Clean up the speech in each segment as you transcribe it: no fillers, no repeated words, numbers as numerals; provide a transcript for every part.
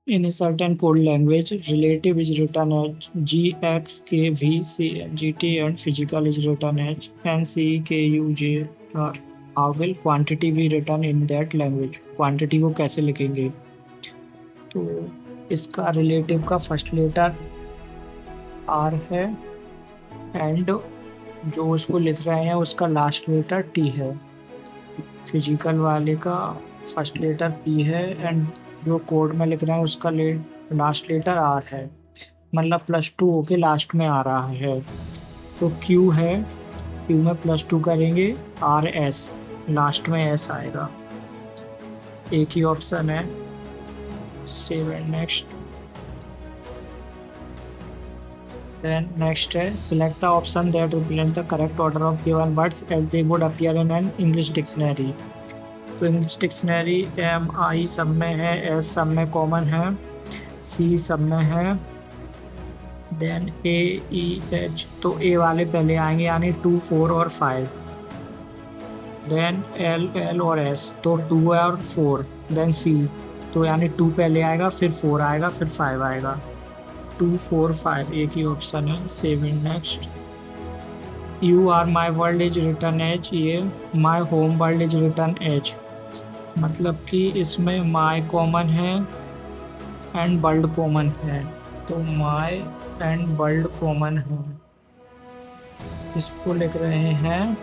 In a certain code language, relative is written as G, X, K, V, C, G, T, and physical is written as N, C, K, U, J, R. How will quantity be written in that language? Quantity को कैसे लिखेंगे? तो इसका relative का first letter R है and जो उसको लिख रहे हैं उसका लास्ट लेटर T है। फिजिकल वाले का फर्स्ट लेटर P है एंड जो कोड में लिख रहे हैं उसका लास्ट लेटर R है, मतलब +2 होके लास्ट में आ रहा है। तो Q है, Q में +2 करेंगे RS, लास्ट में S आएगा। एक ही ऑप्शन है। Save and next. Then next है select the option that represent the correct order of given words as they would appear in an English dictionary. तो इंग्लिश डिक्शनरी MI सब में है, S सब में कॉमन है, C सब में है, देन AEH तो A वाले पहले आएंगे यानी 2, 4 और 5, देन L और S तो 2 और 4, देन C तो यानी 2 पहले आएगा फिर 4 आएगा फिर 5 आएगा। 2, 4, 5 एक ही ऑप्शन है। Save and next. You are my world is return as, ये my home world is return as, मतलब कि इसमें माई कॉमन है एंड वर्ल्ड कॉमन है, तो माई एंड वर्ल्ड कॉमन है। इसको लिख रहे हैं,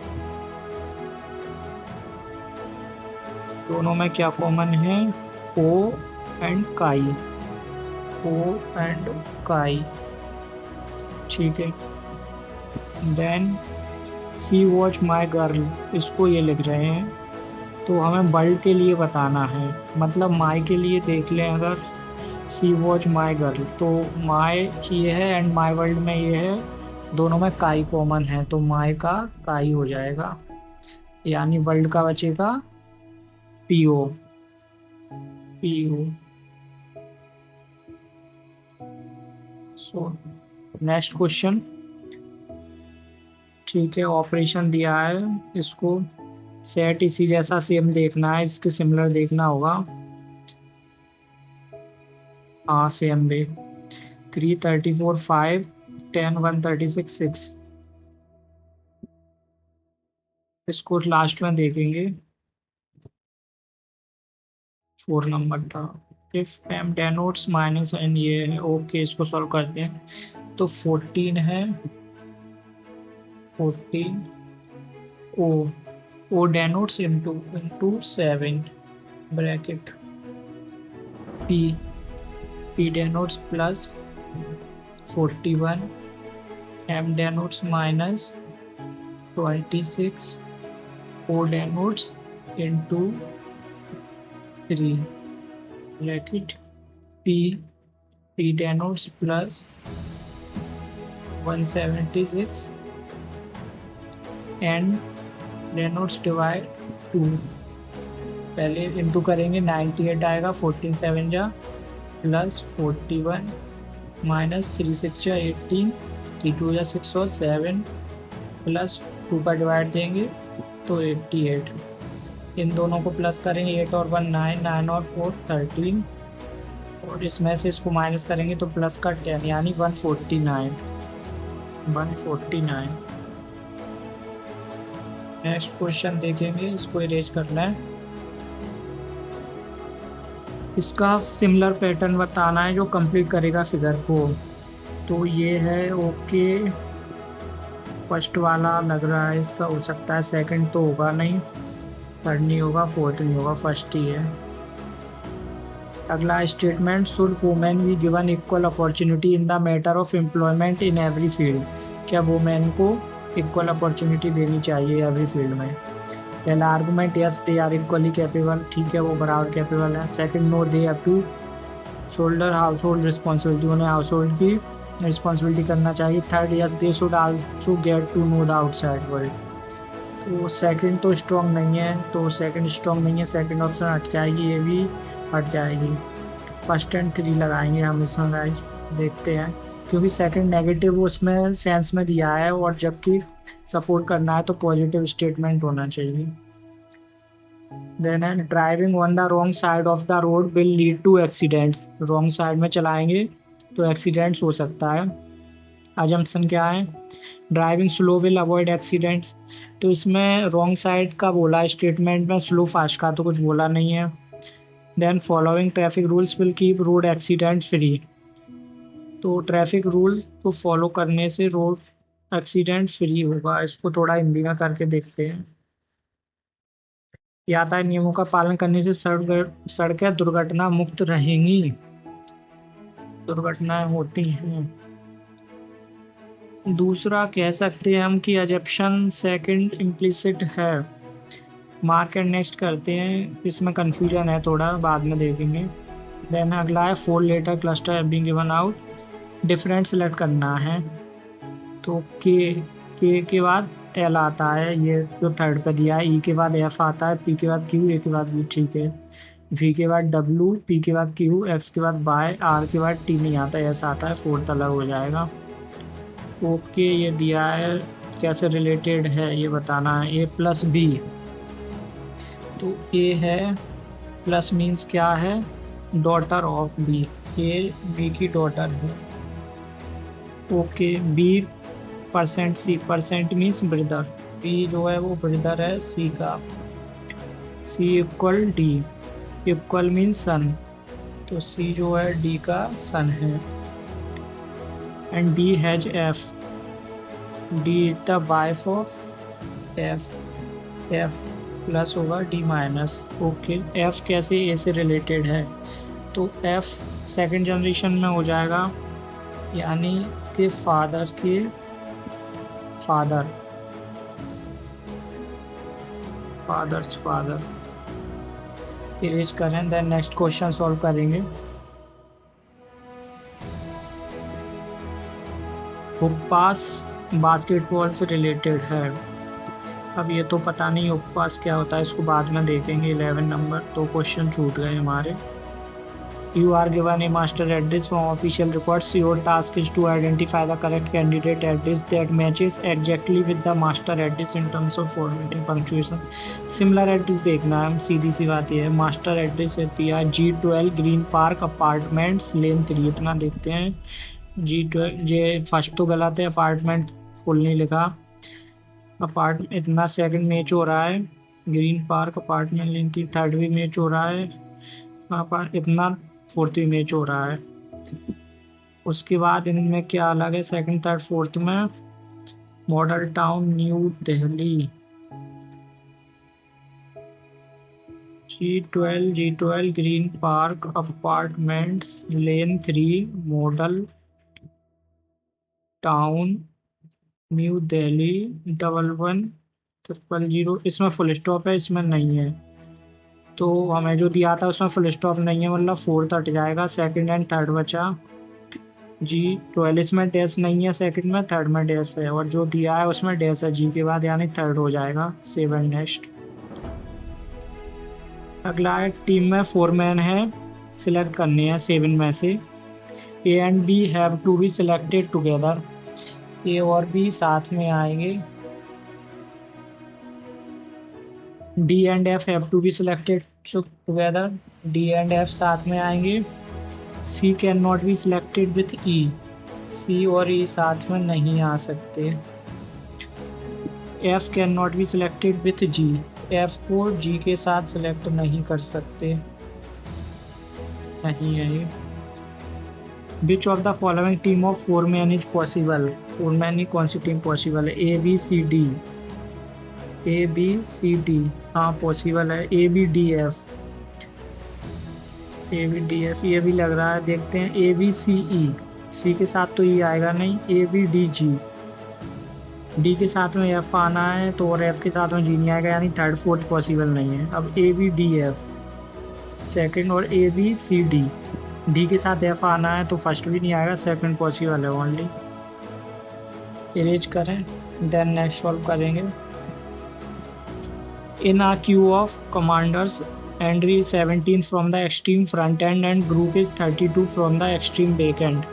दोनों में क्या कॉमन है? ओ एंड काई, ओ एंड काई, ठीक है। Then see watch my girl, इसको ये लिख रहे हैं, तो हमें वर्ल्ड के लिए बताना है, मतलब माई के लिए देख लें अगर सी वॉच माई गर्ल, तो माई ये है एंड माई वर्ल्ड में ये है, दोनों में काई कॉमन है तो माई का काई हो जाएगा, यानी वर्ल्ड का बचेगा PO, PO। So next question, ठीक है, ऑपरेशन दिया है, इसको सेट इसी जैसा सेम देखना है, इसके सिमिलर देखना होगा। हाँ सेम वे, 3, 34, 5, 10, 136, 6, इसको लास्ट में देखेंगे। 4 नंबर था। If m denotes minus n, ये है, ओके इसको सॉल्व करते हैं। तो 14 है, 14 O denotes into 7 bracket P denotes plus 41, M denotes minus 26, O denotes into 3 bracket P denotes plus 176 and denotes divide 2, पहले इंटू करेंगे 98 आएगा, 14 7 जा प्लस 41 माइनस 3 6 जा 18, 3 2 जा 6 और 7 प्लस 2 का डिवाइड देंगे तो 88, इन दोनों को प्लस करेंगे 8 और 1 9, 9 और 4 13, और इसमें से इसको माइनस करेंगे तो प्लस का 10 यानी 149, 149। नेक्स्ट क्वेश्चन देखेंगे, इसको इरेज करना है, इसका सिमिलर पैटर्न बताना है जो कंप्लीट करेगा फिगर को। तो ये है ओके, फर्स्ट वाला लग रहा है इसका हो सकता है, सेकंड तो होगा नहीं, थर्ड नहीं होगा, फोर्थ नहीं होगा, फर्स्ट ही है। अगला statement, should women be given equal opportunity in the matter of employment in every field, क्या वुमेन को इक्वल अपॉर्चुनिटी देनी चाहिए एवरी फील्ड में? पहला argument, yes they are equally capable, ठीक है वो बराबर कैपेबल है। Second, no they have to shoulder household responsibility, उन्हें हाउस होल्ड की रिस्पॉन्सिबिलिटी करना चाहिए। Third, yes they should also get to know the outside world, तो सेकंड तो स्ट्रॉन्ग नहीं है, तो सेकंड स्ट्रॉन्ग नहीं है, सेकंड ऑप्शन हट जाएगी, ये भी हट जाएगी। फर्स्ट एंड 3 लगाएंगे हम इसमें गाइस, देखते हैं, क्योंकि सेकंड नेगेटिव उसमें सेंस में दिया है और जबकि सपोर्ट करना है तो पॉजिटिव स्टेटमेंट होना चाहिए। देन है driving on the wrong side of the road will lead to accidents. Wrong side में चलाएंगे तो एक्सीडेंट्स हो सकता है। अजम्पशन क्या है? Driving slow will avoid accidents. तो इसमें रॉन्ग साइड का बोला है स्टेटमेंट में, स्लो फास्ट का तो कुछ बोला नहीं है। Then following traffic rules will keep road accidents free. तो ट्रैफिक रूल को फॉलो करने से रोड एक्सीडेंट फ्री होगा। इसको थोड़ा हिंदी में करके देखते हैं। यातायात नियमों का पालन करने से सड़कें दुर्घटना मुक्त रहेंगी। दुर्घटनाएं होती हैं। दूसरा कह सकते हैं हम कि अजप्शन सेकंड इम्प्लिसिट है। मार्क एंड नेक्स्ट करते हैं, इसमें कंफ्यूजन है थोड़ा, बाद में देखेंगे। देन अगला है 4 letter cluster have been given out. Different select करना है। तो के के बाद एल आता है, ये जो थर्ड पे दिया है। ई के बाद एफ आता है, पी के बाद क्यू, ए के बाद बी, ठीक है। वी के बाद डब्ल्यू, पी के बाद क्यू, एक्स के बाद वाई, आर के बाद टी नहीं आता, एस आता है, फोर्थ अलग हो जाएगा। ओके, ये दिया है कैसे रिलेटेड है ये बताना है। ए प्लस बी, तो ए है प्लस मीन्स क्या है? Daughter of B. A B की डॉटर है। Okay, B percent C, percent means brother. B जो है वो ब्रदर है सी का। C equal D, equal means son, तो सी जो है डी का सन है। And D has F, D is the wife of F. F plus होगा डी माइनस। ओके, एफ कैसे ए से रिलेटेड है? तो एफ सेकंड जनरेशन में हो जाएगा, यानी इसके फादर के फादर, फादर्स फादर। इरेज करें, देन नेक्स्ट क्वेश्चन सॉल्व करेंगे। उपवास बास्केटबॉल से रिलेटेड है। अब ये तो पता नहीं उपवास क्या होता है, इसको बाद में देखेंगे। 11 नंबर, तो क्वेश्चन छूट गए हमारे। You are given a master address from official records. Your task is to identify the correct candidate address that matches exactly with the master address in terms of format and punctuation. Similar address देखना है, हम सीधी सी बात ये है। Master address होती है G12 green park apartments lane 3, इतना देखते हैं। G12, ये फर्स्ट तो गलत है, अपार्टमेंट फुल नहीं लिखा। अपार्ट इतना सेकंड मैच हो रहा है। ग्रीन पार्क अपार्टमेंट लेन 3 थर्ड भी मैच हो रहा है। वहाँ पर इतना फोर्थ मैच हो रहा है। उसके बाद इनमें क्या अलग है सेकंड थर्ड फोर्थ में? Model town new Delhi, G12 green park apartments lane 3 model town new Delhi 111000। इसमें फुल स्टॉप है, इसमें नहीं है। तो हमें जो दिया था उसमें फुल स्टॉप नहीं है, मतलब फोर्थ हट जाएगा। सेकंड एंड थर्ड बचा। G12 इसमें डैश नहीं है, सेकंड में, थर्ड में डैश है, और जो दिया है उसमें डैश है जी के बाद, यानी थर्ड हो जाएगा। 7 नेक्स्ट। अगला है टीम में 4 मैन है, सिलेक्ट करने हैं 7 में से। A and B have to be selected together. A और बी साथ में आएंगे। D and F have to be selected together. D and F साथ में आएंगे। C cannot be selected with E, C और ई साथ में नहीं आ सकते। F cannot be selected with G, F को जी के साथ सिलेक्ट नहीं कर सकते, नहीं है ये। Which of the following team of 4 man is possible? 4 man ही कौन सी टीम पॉसिबल है? A B C D, A B C D, हाँ पॉसिबल है। A B D F, A B D F ये भी लग रहा है, देखते हैं। ए बी सी ई, सी के साथ तो ई आएगा नहीं। A B D G, D के साथ में एफ आना है तो, और एफ के साथ में जी नहीं आएगा, यानी थर्ड फोर्थ पॉसिबल नहीं है। अब A B D F second, और A B C D, D के साथ एफ आना है तो फर्स्ट भी नहीं आएगा, सेकंड पॉसिबल है ओनली। इरेज करें, देन नेक्स्ट सॉल्व करेंगे। In a queue of commanders, Henry is 17 from the extreme front end and Brooke is 32 from the extreme back end।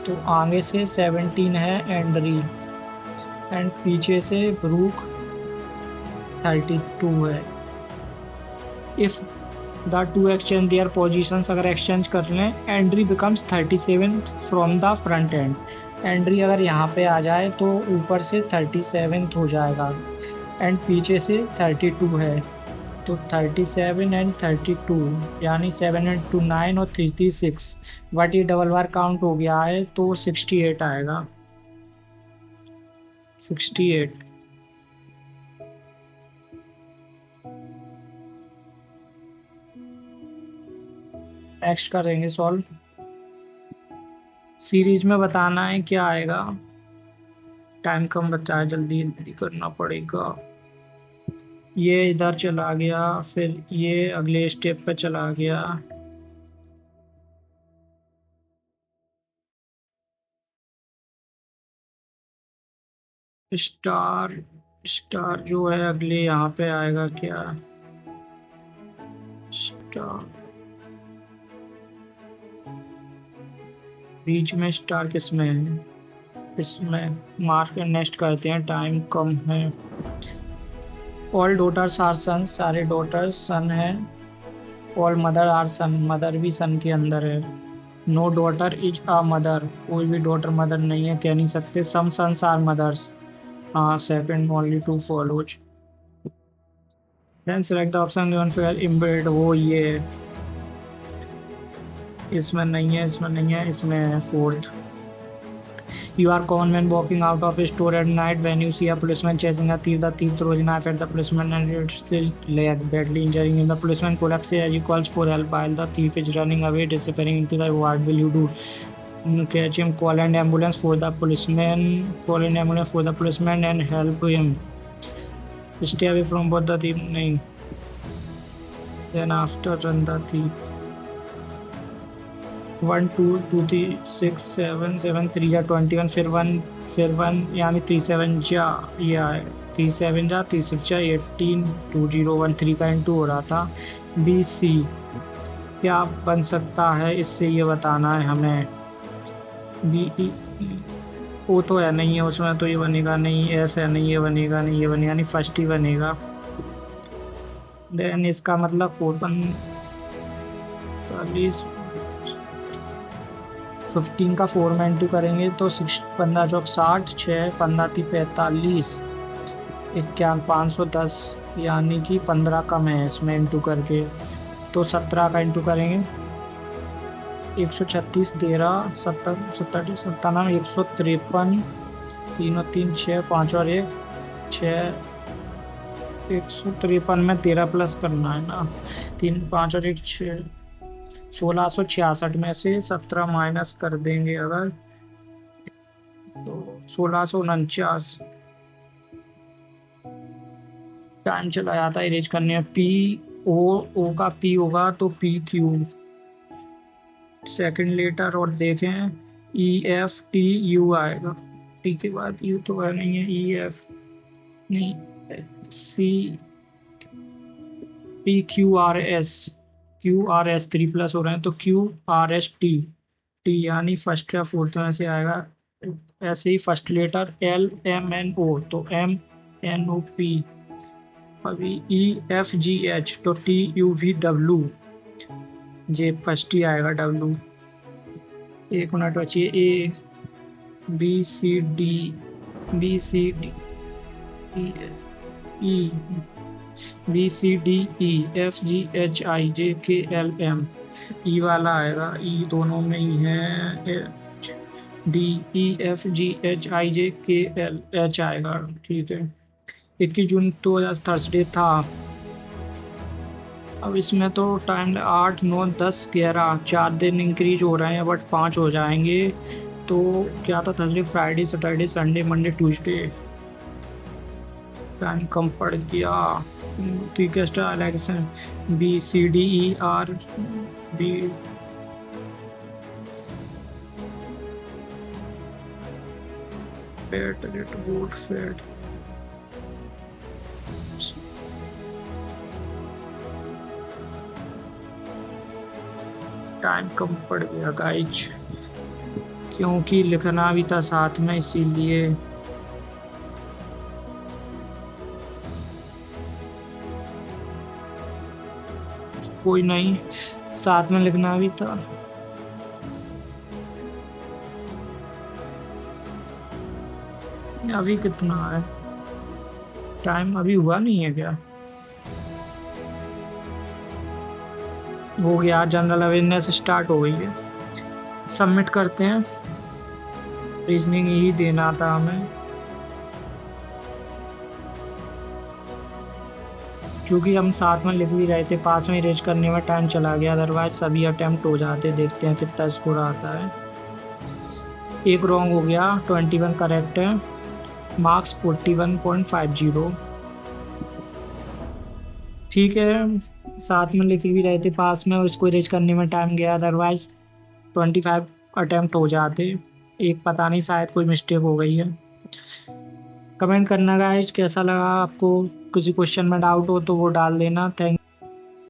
तो आगे से 17 है एंड्री, एंड पीछे से ब्रूक 32 है। If the two exchange there positions, अगर exchange कर लें, entry becomes 37 from the front end. Entry अगर यहाँ पे आ जाए तो ऊपर से 37 हो जाएगा एंड पीछे से 32 है, तो 37 एंड 32 यानी 7 एंड 2 9 और 3 3 6, बट ये डबल बार काउंट हो गया है तो 68 आएगा, 68। नेक्स्ट करेंगे सॉल्व। सीरीज में बताना है क्या आएगा, टाइम कम बचा है, जल्दी जल्दी करना पड़ेगा। ये इधर चला गया, फिर ये अगले स्टेप पे चला गया, स्टार स्टार जो है अगले यहाँ पे आएगा क्या, स्टार बीच में, स्टार किस में है, इसमें मार्क नेक्स्ट करते हैं, टाइम कम है। ऑल डॉटर्स आर सन, सारे डॉटर्स सन है। All mother are son, mother भी सन के अंदर है। No daughter is a mother, कोई भी डॉटर मदर नहीं है, कह नहीं सकते। सम सन्स आर मदर्स, हाँ second only to follows. Then select the option given for embed, वो ये इसमें नहीं है, इसमें नहीं है, इसमें है fourth. You are common man walking out of a store at night when you see a policeman chasing a thief. The thief throws a knife at the policeman and hits his leg, badly injuring him. The policeman collapses as he calls for help while the thief is running away, disappearing into the. What will you do? Catch him, call an ambulance for the policeman, call an ambulance for the policeman and help him. Stay away from both the thief. नहीं. Then after run the thief. 1 2 2 3 6 7 7 3 जा 21, फिर 1 यानी 3 7 जा, ये आए 3 7 जा 3 6 जा 18 2 0 1 3 का इंटू हो रहा था। बी सी क्या बन सकता है, इससे ये बताना है हमें। बी ई ओ तो है नहीं है उसमें, तो ये बनेगा नहीं, एस है नहीं, ये बनेगा नहीं, ये बनेगा नहीं, फर्स्ट ही बनेगा। देन इसका मतलब 45 15 का 4 में इंटू करेंगे तो 6 15 चौक 60, 6 15 थी 45, 51 510 यानी कि 15 कम है इसमें इंटू करके, तो 17 का इंटू करेंगे 136 13 70 70 97 153 3 और 3 6 5 और 1 6 153 में 13 प्लस करना है ना, 3 5 और 1 6 1666 में से 17 माइनस कर देंगे अगर, तो 1649। टाइम चला जाता है इरेज करने में। पी ओ का पी होगा तो पी क्यू सेकंड लेटर, और देखें ई एफ टी यू आएगा, टी के बाद यू तो है नहीं है, ई एफ नहीं, C P Q R S, Q R S 3 plus हो रहे हैं तो Q R S T, T यानी फर्स्ट या फोर्थ में से आएगा। ऐसे ही first letter L M N O तो एम एन ओ पी, अभी ई एफ जी एच तो T U V W, J first ही आएगा डब्ल्यू। 1 मिनट बचिए। A B C D E B C D E F G H I J K L M, ई वाला आएगा, ई दोनों में ही है, D E F G H I J K L H आएगा, ठीक है। 21 जून 2000 थर्सडे था। अब इसमें तो टाइम 8 9 10 11 4 दिन इंक्रीज हो रहे हैं, बट 5 हो जाएंगे, तो क्या था Thursday Friday Saturday Sunday Monday Tuesday, time कम पड़ गया। ठीक है, star election B C D E R B fate rate vote fate, time कम पड़ गया गाइज, क्योंकि लिखना भी था साथ में, इसीलिए। कोई नहीं, साथ में लिखना भी था। अभी कितना है टाइम? अभी हुआ नहीं है क्या? हो गया, जनरल अवेयरनेस स्टार्ट हो गई है। सबमिट करते हैं। रीजनिंग ही देना था हमें, क्योंकि हम साथ में लिख भी रहे थे, पास में इरेज करने में टाइम चला गया, अदरवाइज सभी अटेम्प्ट हो जाते। देखते हैं कितना स्कोर आता है। एक रॉन्ग हो गया, 21 करेक्ट है, मार्क्स 41.50। ठीक है, साथ में लिख भी रहे थे पास में, और इसको इरेज करने में टाइम गया, अदरवाइज 25 अटेम्प्ट हो जाते। एक पता नहीं, शायद कोई मिस्टेक हो गई है। कमेंट करना गाइस कैसा लगा आपको, किसी क्वेश्चन में डाउट हो तो वो डाल देना। थैंक